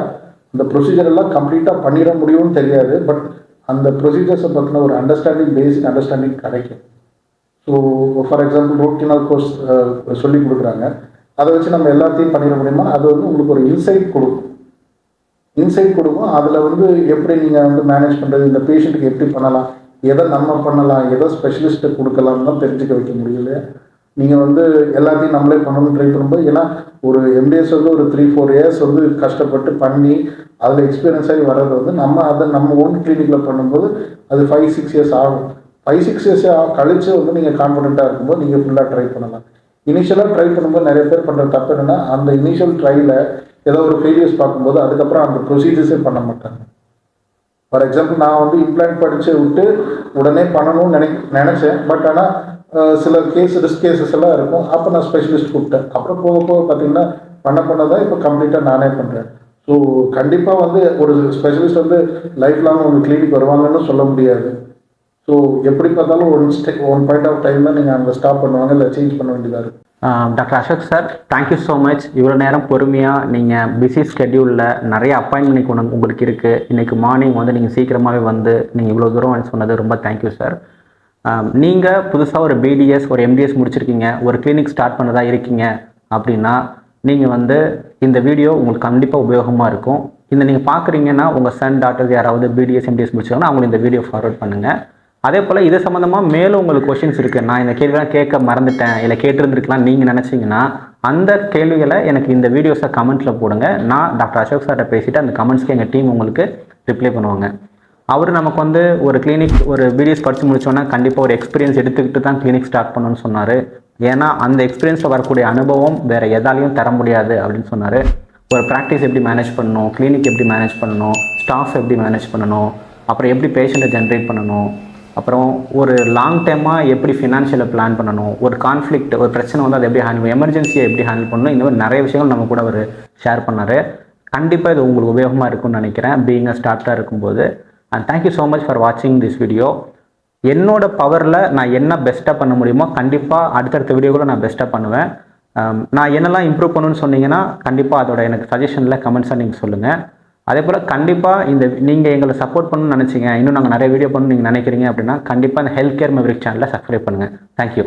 S1: அந்த ப்ரொசீஜர் எல்லாம் கம்ப்ளீட்டாக பண்ணிட முடியும்னு தெரியாது. பட் அந்த ப்ரொசீஜர்ஸை பற்றின ஒரு அண்டர்ஸ்டாண்டிங், பேசிக் அண்டர்ஸ்டாண்டிங் கிடைக்கும். So for example root canal course சொல்லி கொடுக்குறாங்க. அதை வச்சு நம்ம எல்லாத்தையும் பண்ணிட முடியுமா? அது வந்து உங்களுக்கு ஒரு இன்சைட் கொடுக்கும். அதில் வந்து எப்படி நீங்கள் வந்து மேனேஜ் பண்ணுறது, இந்த பேஷண்ட்டுக்கு எப்படி பண்ணலாம், எதை நம்ம பண்ணலாம், எதை ஸ்பெஷலிஸ்ட்டை கொடுக்கலாம்னு தான் தெரிஞ்சுக்க வைக்க முடியல. நீங்கள் வந்து எல்லாத்தையும் நம்மளே பண்ணணும்னு ட்ரை பண்ணும்போது, ஏன்னா ஒரு MDS வந்து ஒரு 3-4 years வந்து கஷ்டப்பட்டு பண்ணி அதில் எக்ஸ்பீரியன்ஸ் ஆகி வர்றது வந்து அதை நம்ம ஓன் கிளினிக்கில் பண்ணும்போது அது 5-6 years ஆகும். 5-6 years கழிச்சு வந்து நீங்கள் கான்ஃபிடென்ட்டாக இருக்கும்போது நீங்கள் ஃபுல்லாக ட்ரை பண்ணலாம். இனிஷியலாக ட்ரை பண்ணும்போது நிறைய பேர் பண்ணுற தப்பு என்னென்னா அந்த இனிஷியல் ட்ரையில் ஏதோ ஒரு ஃபெயிலியர்ஸ் பார்க்கும்போது அதுக்கப்புறம் அந்த ப்ரொசீஜர்ஸே பண்ண மாட்டாங்க. ஃபார் எக்ஸாம்பிள் நான் வந்து இம்ப்ளான்ட் படித்து விட்டு உடனே பண்ணணும்னு நினச்சேன். பட் ஆனால் சில ரிஸ்க் கேசஸ் எல்லாம் இருக்கும். அப்போ நான் ஸ்பெஷலிஸ்ட் கூப்பிட்டேன். அப்புறம் போக போக பார்த்தீங்கன்னா பண்ணதான் இப்போ கம்ப்ளீட்டாக நானே பண்ணுறேன். ஸோ கண்டிப்பாக வந்து ஒரு ஸ்பெஷலிஸ்ட் வந்து லைஃப் லாங் உங்கள் கிளினிக் வருவாங்கன்னு சொல்ல முடியாது. ஸோ எப்படி பார்த்தாலும் ஒன் பாயிண்ட் ஆஃப் டைமில் நீங்கள் அங்கே ஸ்டாப் பண்ணுவாங்க, இல்லை சேஞ்ச் பண்ண வேண்டியதாக இருக்கும்.
S2: Doctor Ashok sir, thank you so much. இவ்வளோ நேரம் பொறுமையாக நீங்கள் பிஸி ஸ்கெட்யூலில் நிறைய அப்பாயின்மெண்ட் உங்களுக்கு இருக்குது. இன்றைக்கி மார்னிங் வந்து நீங்கள் சீக்கிரமாகவே வந்து நீங்கள் இவ்வளோ தூரம் சொன்னது ரொம்ப தேங்க்யூ சார். நீங்கள் புதுசாக ஒரு BDS ஒரு MDS முடிச்சிருக்கீங்க, ஒரு கிளினிக் ஸ்டார்ட் பண்ணதா இருக்கீங்க அப்படின்னா நீங்கள் வந்து இந்த வீடியோ உங்களுக்கு கண்டிப்பாக உபயோகமாக இருக்கும். இந்த நீங்கள் பார்க்குறீங்கன்னா உங்கள் சன் டாக்டர்ஸ் யாராவது BDS MDS முடிச்சிருக்காங்கன்னா அவங்களுக்கு இந்த வீடியோ ஃபார்வர்ட் பண்ணுங்கள். அதே போல் இது சம்மந்தமாக மேலும் உங்களுக்கு கொஷின்ஸ் இருக்குது, நான் இந்த கேள்வியெல்லாம் கேட்க மறந்துட்டேன், இல்லை கேட்டிருந்துருக்கலாம் நீங்கள் நினச்சிங்கன்னா அந்த கேள்விகளை எனக்கு இந்த வீடியோஸை கமெண்ட்டில் போடுங்க. நான் டாக்டர் அசோக் சார்கிட்ட பேசிவிட்டு அந்த கமெண்ட்ஸ்க்கு எங்கள் டீம் உங்களுக்கு ரிப்ளை பண்ணுவாங்க. அவர் நமக்கு வந்து ஒரு கிளினிக் ஒரு BDS படித்து முடித்தோன்னா கண்டிப்பாக ஒரு எக்ஸ்பீரியன்ஸ் எடுத்துக்கிட்டு தான் கிளினிக் ஸ்டார்ட் பண்ணணும்னு சொன்னார். ஏன்னா அந்த எக்ஸ்பீரியன்ஸில் வரக்கூடிய அனுபவம் வேறு எதாலையும் தர முடியாது அப்படின்னு சொன்னார். ஒரு ப்ராக்டிஸ் எப்படி மேனேஜ் பண்ணணும், கிளினிக் எப்படி மேனேஜ் பண்ணணும், ஸ்டாஃப் எப்படி மேனேஜ் பண்ணணும், அப்புறம் எப்படி பேஷண்ட்டை ஜென்ரேட் பண்ணணும், அப்புறம் ஒரு லாங் டைமாக எப்படி ஃபினான்ஷியலை பிளான் பண்ணணும், ஒரு கான்ஃப்ளிக்ட் ஒரு பிரச்சனை வந்து அதை எப்படி ஹேண்டில், எமர்ஜென்சியை எப்படி ஹேண்டில் பண்ணணும், இந்த மாதிரி நிறைய விஷயங்கள் நம்ம கூட அவர் ஷேர் பண்ணார். கண்டிப்பாக இது உங்களுக்கு உபயோகமாக இருக்கும்னு நினைக்கிறேன் பீயிங் அ ஸ்டார்டராக இருக்கும்போது. And thank you so much for வாட்சிங் திஸ் வீடியோ. என்னோட பவரில் நான் என்ன பெஸ்ட்டாக பண்ண முடியுமோ கண்டிப்பாக அடுத்தடுத்த வீடியோவில் நான் பெஸ்ட்டாக பண்ணுவேன். நான் என்னெல்லாம் இம்ப்ரூவ் பண்ணணும்னு சொன்னீங்கன்னா கண்டிப்பாக அதோட எனக்கு சஜஷனில் கமெண்ட்ஸாக நீங்கள் சொல்லுங்கள். அதே போல் கண்டிப்பாக நீங்கள் எங்களை சப்போர்ட் பண்ணணும்னு நினச்சிங்க, இன்னும் நாங்கள் நிறைய வீடியோ பண்ணணும்னு நீங்கள் நினைக்கிறீங்க அப்படின்னா கண்டிப்பாக இந்த ஹெல்த் கேர் மெவரிக் சேனலை சப்ஸ்கிரைப் பண்ணுங்கள். தேங்க்யூ.